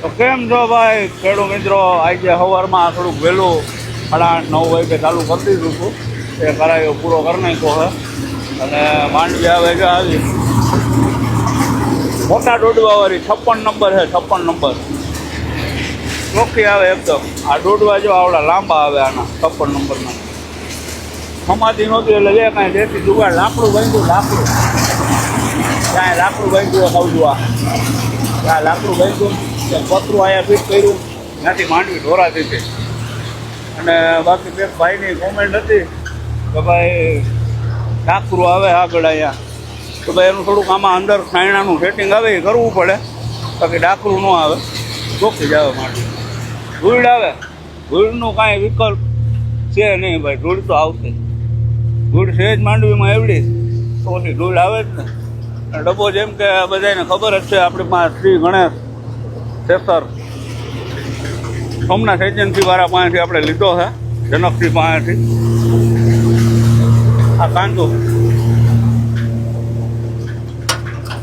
તો કેમ છો ભાઈ ખેડૂત મિત્રો? આજે સવારમાં થોડુંક વહેલું 8:30-9 વાગે ચાલુ કરી દીધું હતું. એ કરાયો પૂરો કરી નાખ્યો છે અને માંડવી આવે છે આવી મોટા દોડવાવાળી 56 નંબર છે. 56 નંબર ચોખ્ખી આવે એકદમ. આ દોડવા જો આવડા લાંબા આવે આના 56 નંબરના. સમાધિ નહોતી એટલે જે કાંઈ દેશી જુગાડ લાકડું બાંધ્યું. ત્યાં લાકડું બાંધ્યું ખાવડું. આ લાકડું બાંધ્યું પતરું અહીંયા ફિટ કર્યું, ત્યાંથી માંડવી ઢોરાતી હતી. અને બાકી એક ભાઈની કોમેન્ટ હતી કે ભાઈ ડાકરું આવે આગળ અહીંયા, તો ભાઈ એનું થોડુંક આમાં અંદર સાયણાનું સેટિંગ આવે એ કરવું પડે, બાકી ડાકરું ન આવે, ચોખ્ખી જ આવે માંડવી. ધૂળ આવે, ધૂળનું કાંઈ વિકલ્પ છે નહીં ભાઈ, ધૂળ તો આવશે. ધૂળ છે જ માંડવીમાં એવડી, તો પછી ધૂળ આવે જ ને. ડબ્બો જેમ કે બધાને ખબર જ છે આપણી પાસે શ્રી ગણેશ શેખર સોમનાથ એજન્સીવાળા પાસેથી આપણે લીધો છે, જનકસિંહ પાસેથી. આ કાંતો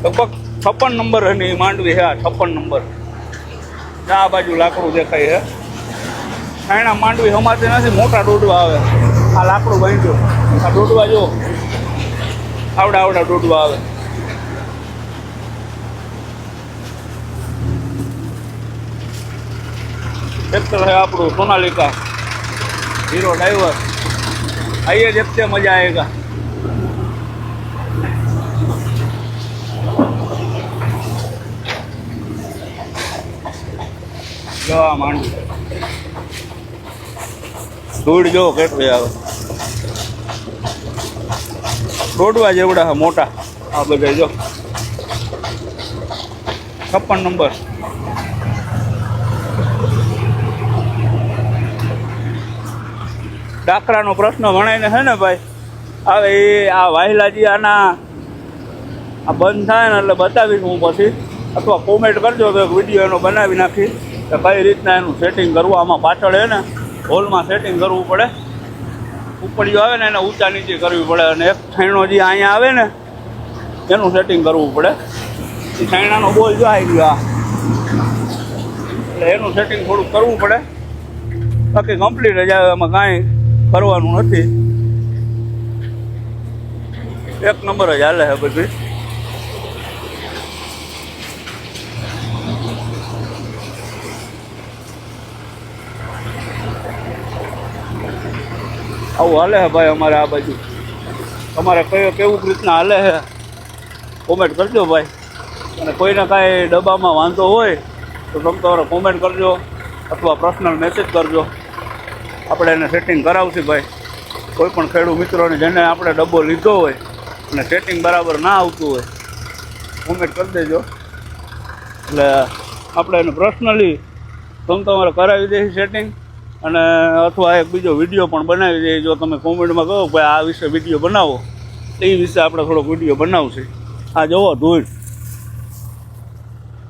લગભગ 56 નંબર એની માંડવી છે. આ 56 નંબર. આ બાજુ લાકડું દેખાય છે. સાયણા માંડવી સમાતી નથી, મોટા દોડવા આવે. આ લાકડું બાંધ્યું, આ દોડવા જો આવડા દોડવા આવે. ટ્રેક્ટર है આપણું સોનાલિકા हीरो ड्राइवर. आइए देखते मजा आएगा. જો આ માંડવી ધૂળ જો કેટલી આવે. દોડવા જેવડા મોટા આ બધા જો 56 નંબર. ડાકરાનો પ્રશ્ન ગણાઈને છે ને ભાઈ, હવે એ આ વાહિલાજી આના આ બંધ થાય ને એટલે બતાવીશ હું પછી, અથવા કોમેન્ટ કરજો તો વિડીયો એનો બનાવી નાખી કે કઈ રીતના એનું સેટિંગ કરવું. આમાં પાછળ છે ને હોલમાં સેટિંગ કરવું પડે. ઉપડીઓ આવે ને એને ઊંચા નીચે કરવી પડે, અને એક છાયણો જે અહીંયા આવે ને એનું સેટિંગ કરવું પડે. એ છાયણાનો બોલ જો આવી ગયો, એટલે એનું સેટિંગ થોડુંક કરવું પડે. બાકી કમ્પ્લીટ જ આવે, એમાં કાંઈ કરવાનું નથી. એક નંબર જ હાલે છે બધી. આવું હાલે છે ભાઈ અમારે આ બાજુ. તમારે કેવું રીતના હાલે છે કોમેન્ટ કરજો ભાઈ. અને કોઈને કાંઈ ડબ્બામાં વાંધો હોય તો તમે તમારે કોમેન્ટ કરજો અથવા પર્સનલ મેસેજ કરજો. આપણે એને સેટિંગ કરાવશું ભાઈ. કોઈ પણ ખેડૂત મિત્રોને જેને આપણે ડબ્બો લીધો હોય અને સેટિંગ બરાબર ના આવતું હોય કોમેન્ટ કરી દેજો, એટલે આપણે એને પર્સનલી તમારે કરાવી દઈશું સેટિંગ. અને અથવા એક બીજો વિડીયો પણ બનાવી દઈએ. જો તમે કોમેન્ટમાં કહો ભાઈ આ વિશે વિડીયો બનાવો, એ વિશે આપણે થોડોક વિડીયો બનાવશે. આ જોવો ધૂળ.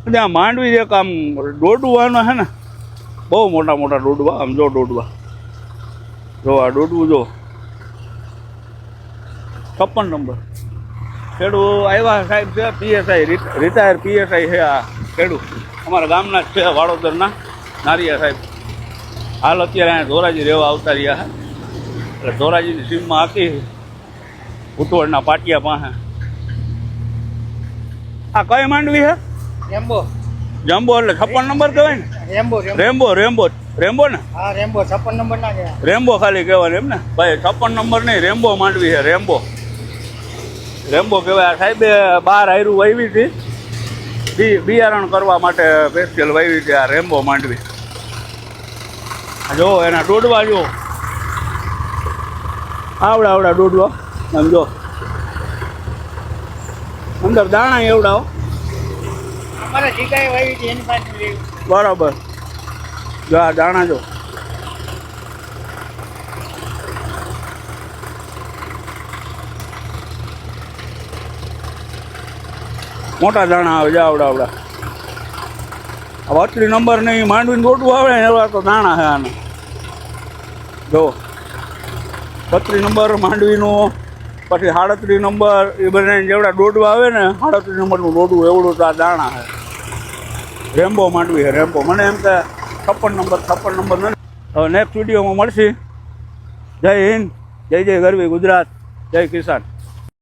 એટલે આ માંડવી એક આમ દોડવાનો છે ને, બહુ મોટા મોટા દોડવા. આમ જો દોડવા જો, આ દોડવું જો 56 નંબર. ખેડૂત આવ્યા સાહેબ છે, પીએસઆઈ રિટાયર પીએસઆઈ છે આ ખેડૂત, અમારા ગામના જ છે, વાડોદરના નારિયા સાહેબ. હાલ અત્યારે અહીંયા ધોરાજી રહેવા આવતા રહ્યા છે, એટલે ધોરાજીની સીમમાં આખી ઉતવળના પાટિયા પાસે. આ કઈ માંડવી છે? રેમ્બો. જમ્બો એટલે 56 નંબર કહેવાય ને? રેમ્બો ને? હા રેમ્બો 56 નંબર ના કહેવાય. રેમ્બો ખાલી કહેવાય એમ ને ભાઈ? 56 નંબર નહીં, રેમ્બો માંડવી છે. રેમ્બો કહેવાય. આ સાહેબે બહાર આયરું વાવી હતી, બિયારણ કરવા માટે સ્પેશિયલ વાવી હતી આ રેમ્બો માંડવી. જો એના દોડવા જો આવડા દોડવા. આમ જો અંદર દાણા એવડાવો. અમારે ઠીકાએ વાવી હતી એની પાસે. બરાબર. જો આ દાણા જો મોટા દાણા આવે. જા આવડા વચલી નંબર નહીં માંડવીને દોડવું આવે ને એવા તો દાણા છે આને. જો 32 નંબર માંડવીનું, પછી 37 નંબર, એ બધાને જેવડા દોડવા આવે ને 37 નંબરનું દોડવું એવડું તો આ દાણા છે. રેમ્બો માંડવી છે રેમ્બો. મને એમ કે 56 નંબર નથી. હવે નેક્સ્ટ વિડીયોમાં મળશે. જય હિન્દ, જય જય ગરવી ગુજરાત, જય કિસાન.